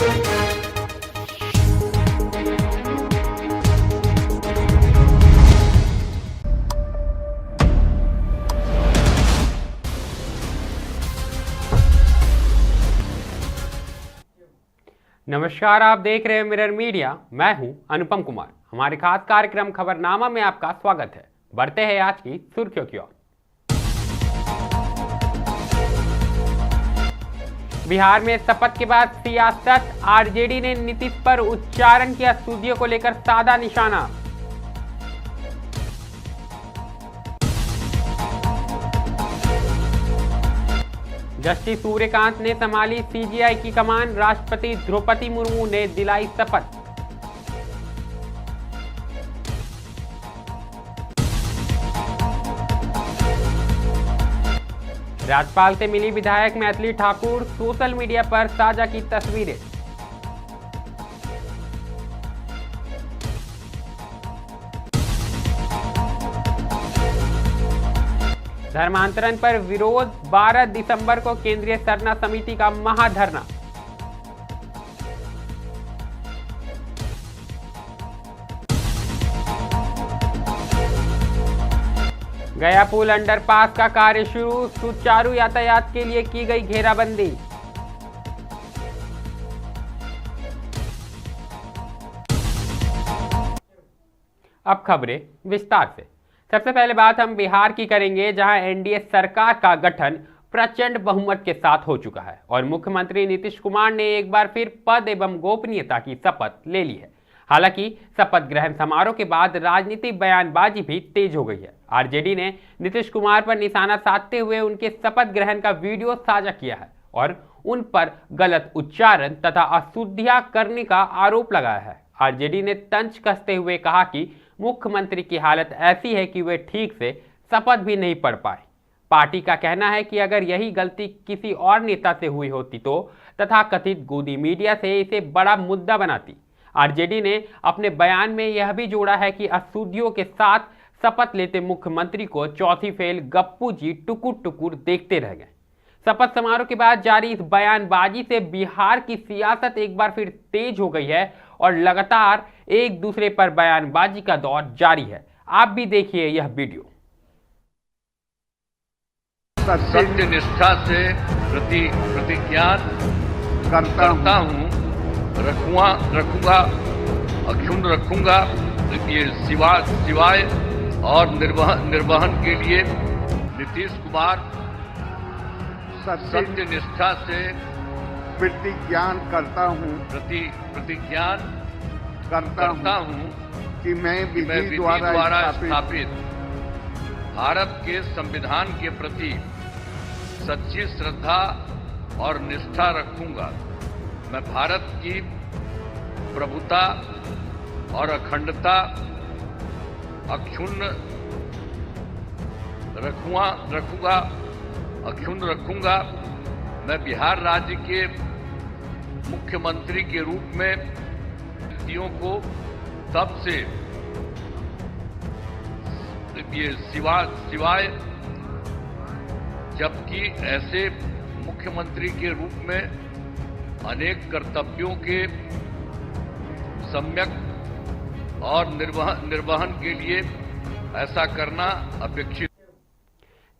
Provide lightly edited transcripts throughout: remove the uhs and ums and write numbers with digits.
नमस्कार, आप देख रहे हैं मिरर मीडिया। मैं हूं अनुपम कुमार। हमारे खास कार्यक्रम खबरनामा में आपका स्वागत है। बढ़ते हैं आज की सुर्खियों की ओर। बिहार में शपथ के बाद सियासत, आरजेडी ने नीतीश पर उच्चारण किया सूदियों को लेकर साधा निशाना। जस्टिस सूर्यकांत ने संभाली सीजीआई की कमान, राष्ट्रपति द्रौपदी मुर्मू ने दिलाई शपथ। राज्यपाल से मिली विधायक मैथिली ठाकुर, सोशल मीडिया पर साझा की तस्वीरें। धर्मांतरण पर विरोध, 12 दिसंबर को केंद्रीय सरना समिति का महाधरना। गया पुल अंडरपास का कार्य शुरू, सुचारू यातायात के लिए की गई घेराबंदी। अब खबरें विस्तार से। सबसे पहले बात हम बिहार की करेंगे, जहां एनडीए सरकार का गठन प्रचंड बहुमत के साथ हो चुका है और मुख्यमंत्री नीतीश कुमार ने एक बार फिर पद एवं गोपनीयता की शपथ ले ली है। हालांकि शपथ ग्रहण समारोह के बाद राजनीतिक बयानबाजी भी तेज हो गई है। आरजेडी ने नीतीश कुमार पर निशाना साधते हुए उनके शपथ ग्रहण का वीडियो साझा किया है और उन पर गलत उच्चारण तथा अशुद्धियां करने का आरोप लगाया है। आरजेडी ने तंज कसते हुए कहा कि मुख्यमंत्री की हालत ऐसी है कि वे ठीक से शपथ भी नहीं पढ़ पाए। पार्टी का कहना है कि अगर यही गलती किसी और नेता से हुई होती तो तथाकथित गोदी मीडिया से इसे बड़ा मुद्दा बनाती। आरजेडी ने अपने बयान में यह भी जोड़ा है कि अशुद्धियों के साथ शपथ लेते मुख्यमंत्री को चौथी फेल गप्पू जी टुकुर टुकुर देखते रह गए। शपथ समारोह के बाद जारी इस बयानबाजी से बिहार की सियासत एक बार फिर तेज हो गई है और लगातार एक दूसरे पर बयानबाजी का दौर जारी है। आप भी देखिए यह वीडियो। सत्य निष्ठा से प्रतिज्ञा करता हूँ, रखूंगा, अक्षुण्ण रखूंगा। ये सिवाय और निर्वहन के लिए नीतीश कुमार सत्य निष्ठा से प्रतिज्ञा करता हूँ कि मैं विधि द्वारा स्थापित भारत के संविधान के प्रति सच्ची श्रद्धा और निष्ठा रखूंगा। मैं भारत की प्रभुता और अखंडता अक्षुण्ण रखूंगा। मैं बिहार राज्य के मुख्यमंत्री के रूप में व्यक्तियों को तब से ये सिवाय जबकि ऐसे मुख्यमंत्री के रूप में अनेक कर्तव्यों के सम्यक और निर्वहन के लिए ऐसा करना अपेक्षित।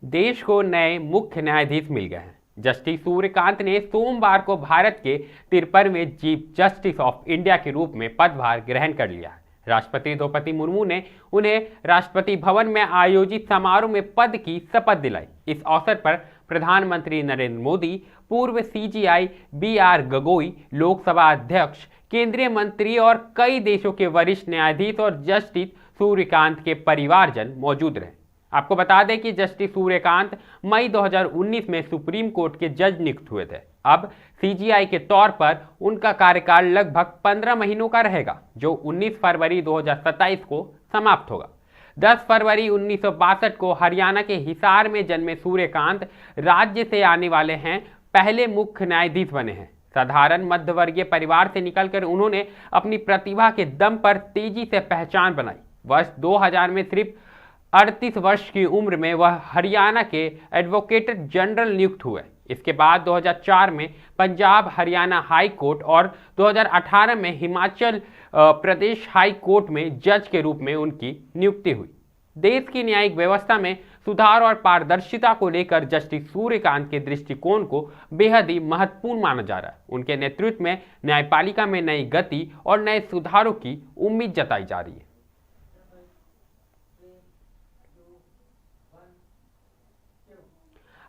देश को नए मुख्य न्यायाधीश मिल गए हैं। जस्टिस सूर्यकांत ने सोमवार को भारत के 53वें चीफ जस्टिस ऑफ इंडिया के रूप में पदभार ग्रहण कर लिया है। राष्ट्रपति द्रौपदी मुर्मू ने उन्हें राष्ट्रपति भवन में आयोजित समारोह में पद की शपथ दिलाई। इस अवसर पर प्रधानमंत्री नरेंद्र मोदी, पूर्व सीजीआई बीआर गगोई, लोकसभा अध्यक्ष, केंद्रीय मंत्री और कई देशों के वरिष्ठ न्यायाधीश और जस्टिस सूर्यकांत के परिवारजन मौजूद रहे। आपको बता दें कि जस्टिस सूर्यकांत मई 2019 में सुप्रीम कोर्ट के जज नियुक्त हुए थे। अब सीजीआई के तौर पर उनका कार्यकाल लगभग 15 महीनों का रहेगा, जो 19 फरवरी 2027 को समाप्त होगा। 10 फरवरी 1962 को हरियाणा के हिसार में जन्मे सूर्यकांत राज्य से आने वाले हैं पहले मुख्य न्यायाधीश बने हैं। साधारण मध्यवर्गीय परिवार से निकलकर उन्होंने अपनी प्रतिभा के दम पर तेजी से पहचान बनाई। वर्ष 2000 में सिर्फ 38 वर्ष की उम्र में वह हरियाणा के एडवोकेट जनरल नियुक्त हुए। इसके बाद 2004 में पंजाब हरियाणा हाई कोर्ट और 2018 में हिमाचल प्रदेश हाई कोर्ट में जज के रूप में उनकी नियुक्ति हुई। देश की न्यायिक व्यवस्था में सुधार और पारदर्शिता को लेकर जस्टिस सूर्यकांत के दृष्टिकोण को बेहद ही महत्वपूर्ण माना जा रहा है। उनके नेतृत्व में न्यायपालिका में नई गति और नए सुधारों की उम्मीद जताई जा रही है।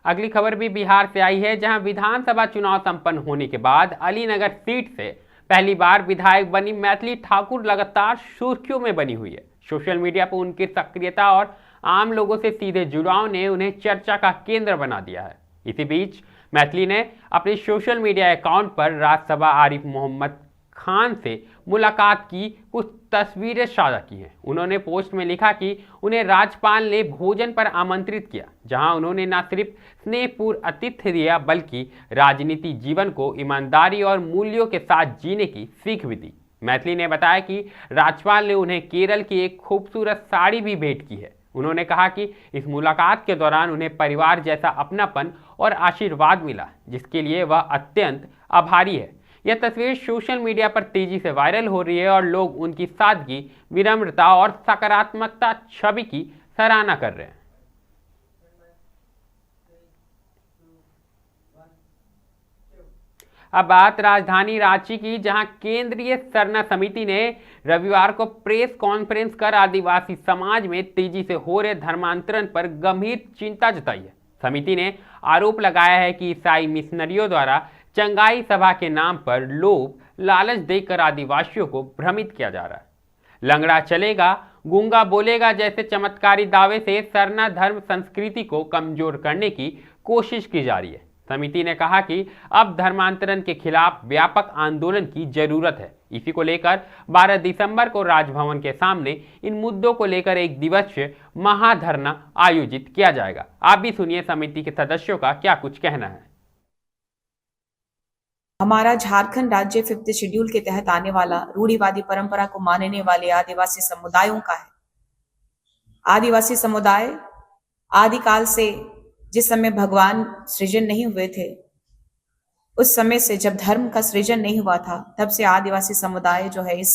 अगली खबर भी बिहार से आई है, जहां विधानसभा चुनाव संपन्न होने के बाद अलीनगर सीट से पहली बार विधायक बनी मैथिली ठाकुर लगातार सुर्खियों में बनी हुई है। सोशल मीडिया पर उनकी सक्रियता और आम लोगों से सीधे जुड़ाव ने उन्हें चर्चा का केंद्र बना दिया है। इसी बीच मैथिली ने अपने सोशल मीडिया अकाउंट पर राज्यसभा आरिफ मोहम्मद खान से मुलाकात की कुछ तस्वीरें साझा की हैं। उन्होंने पोस्ट में लिखा कि उन्हें राज्यपाल ने भोजन पर आमंत्रित किया, जहां उन्होंने न सिर्फ स्नेहपूर्ण आतिथ्य दिया बल्कि राजनीति जीवन को ईमानदारी और मूल्यों के साथ जीने की सीख भी दी। मैथिली ने बताया कि राज्यपाल ने उन्हें केरल की एक खूबसूरत साड़ी भी भेंट की है। उन्होंने कहा कि इस मुलाकात के दौरान उन्हें परिवार जैसा अपनापन और आशीर्वाद मिला, जिसके लिए वह अत्यंत आभारी है। यह तस्वीर सोशल मीडिया पर तेजी से वायरल हो रही है और लोग उनकी सादगी, विनम्रता और सकारात्मकता छवि की सराहना कर रहे हैं। अब बात राजधानी रांची की, जहां केंद्रीय सरना समिति ने रविवार को प्रेस कॉन्फ्रेंस कर आदिवासी समाज में तेजी से हो रहे धर्मांतरण पर गंभीर चिंता जताई है। समिति ने आरोप लगाया है कि ईसाई मिशनरियों द्वारा चंगाई सभा के नाम पर लोभ लालच देकर आदिवासियों को भ्रमित किया जा रहा है। लंगड़ा चलेगा, गूंगा बोलेगा जैसे चमत्कारी दावे से सरना धर्म संस्कृति को कमजोर करने की कोशिश की जा रही है। समिति ने कहा कि अब धर्मांतरण के खिलाफ व्यापक आंदोलन की जरूरत है। इसी को लेकर 12 दिसंबर को राजभवन के सामने इन मुद्दों को लेकर एक दिवसीय महाधरना आयोजित किया जाएगा। आप भी सुनिए समिति के सदस्यों का क्या कुछ कहना है। हमारा झारखंड राज्य 5th शेड्यूल के तहत आने वाला रूढ़िवादी परंपरा को मानने वाले आदिवासी समुदायों का है। आदिवासी समुदाय आदिकाल से, जिस समय भगवान सृजन नहीं हुए थे, उस समय से जब धर्म का सृजन नहीं हुआ था, तब से आदिवासी समुदाय जो है इस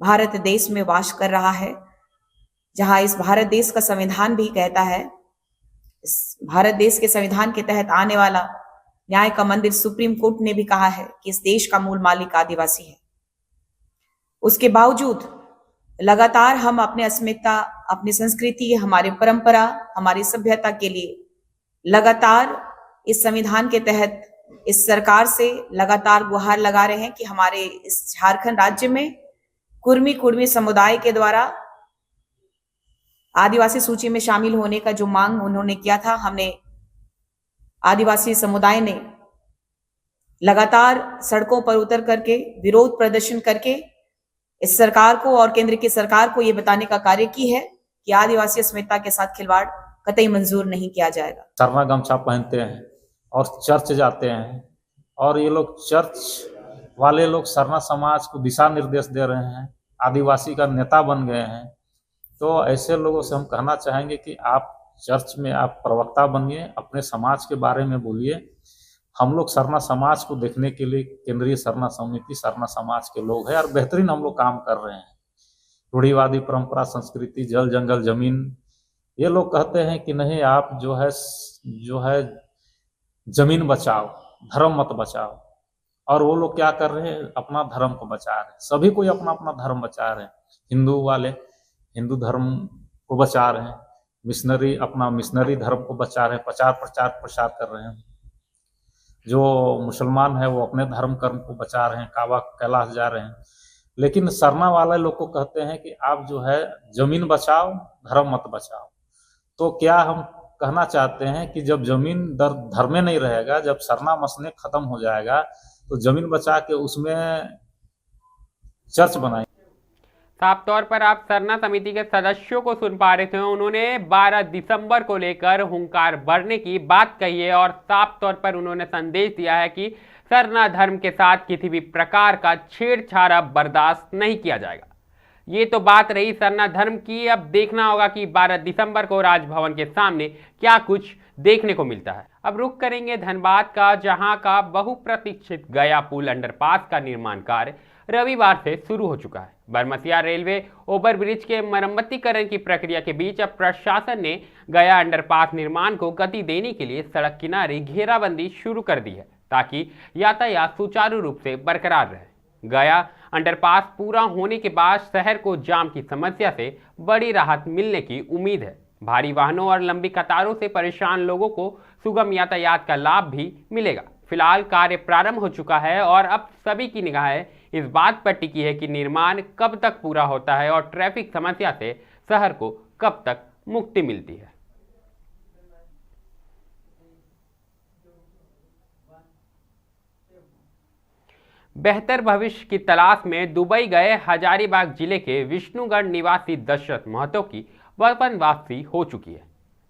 भारत देश में वास कर रहा है। जहां इस भारत देश का संविधान भी कहता है, इस भारत देश के संविधान के तहत आने वाला न्याय का मंदिर सुप्रीम कोर्ट ने भी कहा है कि इस देश का मूल मालिक आदिवासी है। उसके बावजूद लगातार हम अपने अस्मिता, अपनी संस्कृति, हमारी परंपरा, हमारी सभ्यता के लिए लगातार इस संविधान के तहत इस सरकार से लगातार गुहार लगा रहे हैं कि हमारे इस झारखंड राज्य में कुर्मी समुदाय के द्वारा आदिवासी सूची में शामिल होने का जो मांग उन्होंने किया था, हमने आदिवासी समुदाय ने लगातार सड़कों पर उतर करके विरोध प्रदर्शन करके इस सरकार को और केंद्र की सरकार को यह बताने का कार्य की है कि आदिवासी अस्मिता के साथ खिलवाड़ कतई मंजूर नहीं किया जाएगा। सरना गमछा पहनते हैं और चर्च जाते हैं, और ये लोग चर्च वाले लोग सरना समाज को दिशा निर्देश दे रहे हैं, आदिवासी का नेता बन गए हैं। तो ऐसे लोगों से हम कहना चाहेंगे कि आप चर्च में आप प्रवक्ता बनिए, अपने समाज के बारे में बोलिए। हम लोग सरना समाज को देखने के लिए केंद्रीय सरना समिति सरना समाज के लोग हैं और बेहतरीन हम लोग काम कर रहे हैं। रूढ़िवादी परंपरा, संस्कृति, जल जंगल जमीन, ये लोग कहते हैं कि नहीं, आप जो है जमीन बचाओ, धर्म मत बचाओ। और वो लोग क्या कर रहे हैं, अपना धर्म को बचा रहे हैं। सभी कोई अपना अपना धर्म बचा रहे हैं। हिंदू वाले हिंदू धर्म को बचा रहे हैं, मिशनरी अपना मिशनरी धर्म को बचा रहे हैं, प्रचार कर रहे हैं। जो मुसलमान है वो अपने धर्म कर्म को बचा रहे हैं, काबा कैलाश जा रहे हैं। लेकिन सरना वाले लोग को कहते हैं कि आप जो है जमीन बचाओ, धर्म मत बचाओ। तो क्या हम कहना चाहते हैं कि जब जमीन धर्म में नहीं रहेगा, जब सरना मसने खत्म हो जाएगा, तो जमीन बचा के उसमें चर्च बनाएंगे। साफ तौर पर आप सरना समिति के सदस्यों को सुन पा रहे थे। उन्होंने 12 दिसंबर को लेकर हुंकार भरने की बात कही है और साफ तौर पर उन्होंने संदेश दिया है कि सरना धर्म के साथ किसी भी प्रकार का छेड़छाड़ बर्दाश्त नहीं किया जाएगा। ये तो बात रही सरना धर्म की। अब देखना होगा कि 12 दिसंबर को राजभवन के सामने क्या कुछ देखने को मिलता है। अब रुख करेंगे धनबाद का, जहां का बहुप्रतीक्षित गया पुल अंडरपास का निर्माण कार्य रविवार से शुरू हो चुका है। बरमसिया रेलवे ओवरब्रिज के मरम्मतीकरण की प्रक्रिया के बीच अब प्रशासन ने गया अंडरपास निर्माण को गति देने के लिए सड़क किनारे घेराबंदी शुरू कर दी है, ताकि यातायात सुचारू रूप से बरकरार रहे। गया अंडरपास पूरा होने के बाद शहर को जाम की समस्या से बड़ी राहत मिलने की उम्मीद है। भारी वाहनों और लंबी कतारों से परेशान लोगों को सुगम यातायात का लाभ भी मिलेगा। फिलहाल कार्य प्रारंभ हो चुका है और अब सभी की निगाहें इस बात पर टिकी है कि निर्माण कब तक पूरा होता है और ट्रैफिक समस्या से शहर को कब तक मुक्ति मिलती है। बेहतर भविष्य की तलाश में दुबई गए हजारीबाग जिले के विष्णुगढ़ निवासी दशरथ महतो की वतन वापसी हो चुकी है।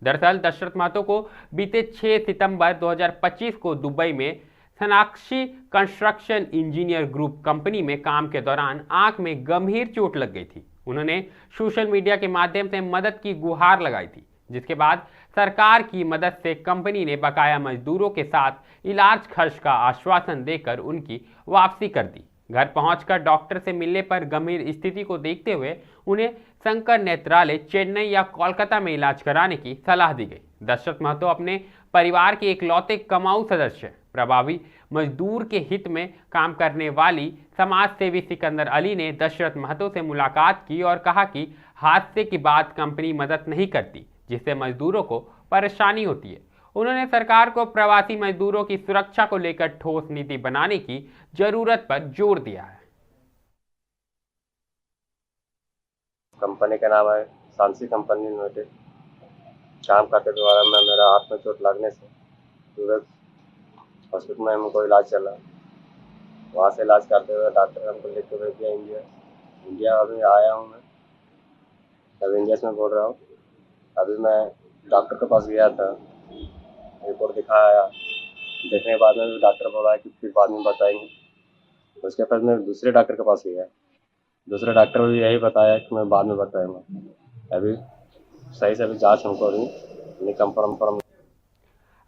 दरअसल दशरथ महतो को बीते 6 सितंबर 2025 को दुबई में Sonakshi construction engineer group company में काम के दौरान आंख में गंभीर चोट लग गई थी। उन्होंने सोशल मीडिया के माध्यम से मदद की गुहार लगाई थी, जिसके बाद सरकार की मदद से कंपनी ने बकाया मजदूरों के साथ इलाज खर्च का आश्वासन देकर उनकी वापसी कर दी। घर पहुंचकर डॉक्टर से मिलने पर गंभीर स्थिति को देखते हुए उन्हें शंकर नेत्रालय चेन्नई या कोलकाता में इलाज कराने की सलाह दी गई। दशरथ महतो अपने परिवार के इकलौते कमाऊ सदस्य हैं। प्रभावी मजदूर के हित में काम करने वाली समाज सेवी सिकंदर अली ने दशरथ महतो से मुलाकात की और कहा कि हादसे के बाद कंपनी मदद नहीं करती, जिससे मजदूरों को परेशानी होती है। उन्होंने सरकार को प्रवासी मजदूरों की सुरक्षा को लेकर ठोस नीति बनाने की जरूरत पर जोर दिया है। कंपनी का नाम है सांसी कंपनी लिमिटेड। काम करते द्वारा मैं मेरा हाथ में चोट लगने से सूरत हॉस्पिटल में हमको इलाज चला। वहाँ से इलाज करते हुए डॉक्टर हमको लेके भेज दिया इंडिया। अभी आया हूँ मैं, अभी इंडिया में बोल रहा हूँ। अभी मैं डॉक्टर के पास गया था, रिपोर्ट दिखाया। देखने के बाद में डॉक्टर बोला कि फिर बाद में बताएंगे। उसके बाद मैं दूसरे डॉक्टर के पास गया, दूसरे डॉक्टर भी यही बताया कि मैं बाद में बताऊंगा। अभी सही से अभी जाँच हमको अभी कंफर्म।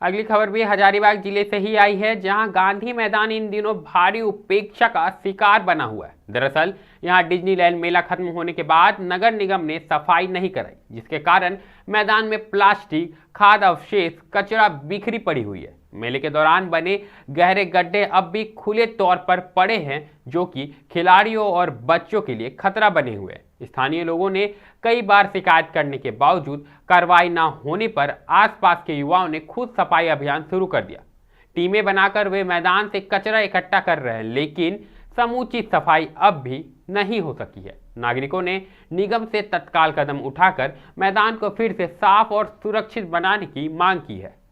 अगली खबर भी हजारीबाग जिले से ही आई है, जहां गांधी मैदान इन दिनों भारी उपेक्षा का शिकार बना हुआ है। दरअसल यहां डिज्नीलैंड मेला खत्म होने के बाद नगर निगम ने सफाई नहीं कराई, जिसके कारण मैदान में प्लास्टिक, खाद्य अवशेष, कचरा बिखरी पड़ी हुई है। मेले के दौरान बने गहरे गड्ढे अब भी खुले तौर पर पड़े हैं, जो कि खिलाड़ियों और बच्चों के लिए खतरा बने हुए हैं। स्थानीय लोगों ने कई बार शिकायत करने के बावजूद कार्रवाई न होने पर आसपास के युवाओं ने खुद सफाई अभियान शुरू कर दिया। टीमें बनाकर वे मैदान से कचरा इकट्ठा कर रहे हैं, लेकिन समूची सफाई अब भी नहीं हो सकी है। नागरिकों ने निगम से तत्काल कदम उठाकर मैदान को फिर से साफ और सुरक्षित बनाने की मांग की है।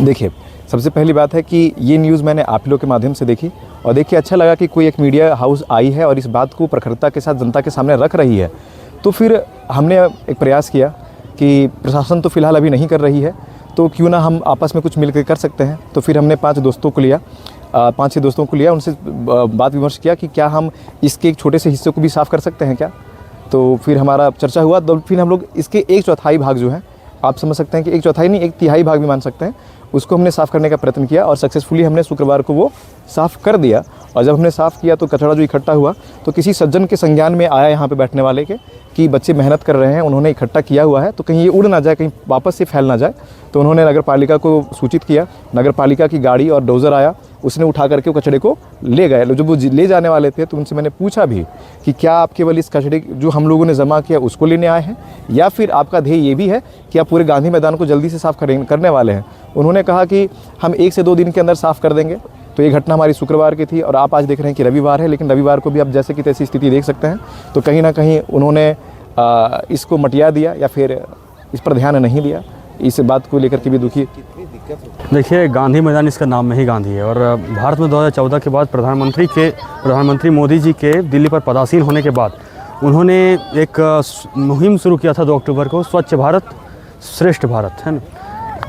देखिए, सबसे पहली बात है कि ये न्यूज़ मैंने आप लोगों के माध्यम से देखी और देखिए अच्छा लगा कि कोई एक मीडिया हाउस आई है और इस बात को प्रखरता के साथ जनता के सामने रख रही है। तो फिर हमने एक प्रयास किया कि प्रशासन तो फ़िलहाल अभी नहीं कर रही है, तो क्यों ना हम आपस में कुछ मिलकर कर सकते हैं। तो फिर हमने 5 दोस्तों को लिया, 5-6 दोस्तों को लिया, उनसे बात विमर्श किया कि क्या हम इसके एक छोटे से हिस्से को भी साफ़ कर सकते हैं क्या। तो फिर हमारा चर्चा हुआ, तो फिर हम लोग इसके 1/4 भाग जो है, आप समझ सकते हैं कि 1/4 नहीं 1/3 भाग भी मान सकते हैं, उसको हमने साफ़ करने का प्रयत्न किया और सक्सेसफुली हमने शुक्रवार को वो साफ़ कर दिया। और जब हमने साफ़ किया तो कचरा जो इकट्ठा हुआ तो किसी सज्जन के संज्ञान में आया यहाँ पे बैठने वाले के कि बच्चे मेहनत कर रहे हैं, उन्होंने इकट्ठा किया हुआ है, तो कहीं ये उड़ ना जाए, कहीं वापस से फैल ना जाए। तो उन्होंने नगर पालिका को सूचित किया। नगर पालिका की गाड़ी और डोज़र आया, उसने उठा करके वो कचरे को ले गए। जब वो ले जाने वाले थे तो उनसे मैंने पूछा भी कि क्या आप केवल इस कचरे जो हम लोगों ने जमा किया उसको लेने आए हैं, या फिर आपका ध्येय ये भी है कि आप पूरे गांधी मैदान को जल्दी से साफ़ करने वाले हैं। उन्होंने कहा कि हम 1 से 2 दिन के अंदर साफ़ कर देंगे। तो ये घटना हमारी शुक्रवार की थी और आप आज देख रहे हैं कि रविवार है, लेकिन रविवार को भी आप जैसे कि तैसी स्थिति देख सकते हैं। तो कहीं ना कहीं उन्होंने इसको मटिया दिया या फिर इस पर ध्यान नहीं दिया। इस बात को लेकर के भी दुखी। देखिए, गांधी मैदान इसका नाम में ही गांधी है और भारत में 2014 के बाद प्रधानमंत्री मोदी जी के दिल्ली पर पदासीन होने के बाद उन्होंने एक मुहिम शुरू किया था 2 अक्टूबर को, स्वच्छ भारत श्रेष्ठ भारत, है ना।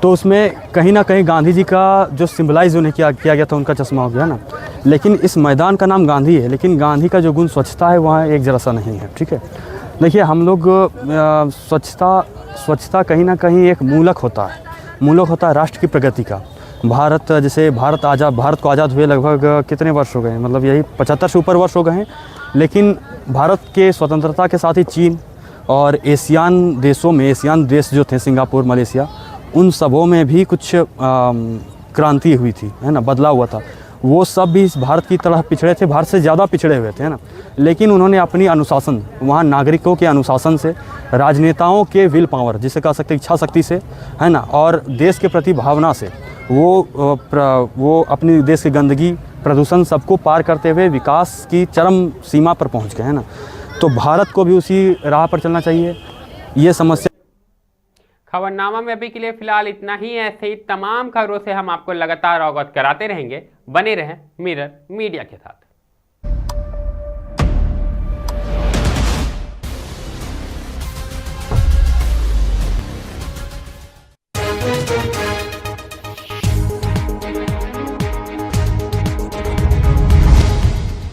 तो उसमें कहीं ना कहीं गांधी जी का जो सिम्बलाइज उन्हें किया गया था, उनका चश्मा हो गया ना। लेकिन इस मैदान का नाम गांधी है, लेकिन गांधी का जो गुण स्वच्छता है वहाँ एक जरा सा नहीं है, ठीक है। देखिए हम लोग स्वच्छता कहीं ना कहीं एक मूलक होता है राष्ट्र की प्रगति का। जैसे भारत को आज़ाद हुए लगभग कितने वर्ष हो गए हैं, मतलब यही 75 से ऊपर वर्ष हो गए हैं। लेकिन भारत के स्वतंत्रता के साथ ही चीन और एशियान देश जो थे, सिंगापुर, मलेशिया, उन सबों में भी कुछ क्रांति हुई थी, है ना, बदलाव हुआ था। वो सब भी इस भारत की तरह पिछड़े थे, भारत से ज़्यादा पिछड़े हुए थे, है ना। लेकिन उन्होंने अपनी अनुशासन, वहाँ नागरिकों के अनुशासन से, राजनेताओं के विल पावर, जिसे कह सकते इच्छा शक्ति से, है ना, और देश के प्रति भावना से वो अपनी देश की गंदगी, प्रदूषण सबको पार करते हुए विकास की चरम सीमा पर पहुँच गए, है ना। तो भारत को भी उसी राह पर चलना चाहिए। ये समस्या खबरनामा में अभी के लिए फिलहाल इतना ही। ऐसे ही तमाम खबरों से हम आपको लगातार अवगत कराते रहेंगे। बने रहें मिरर मीडिया के साथ।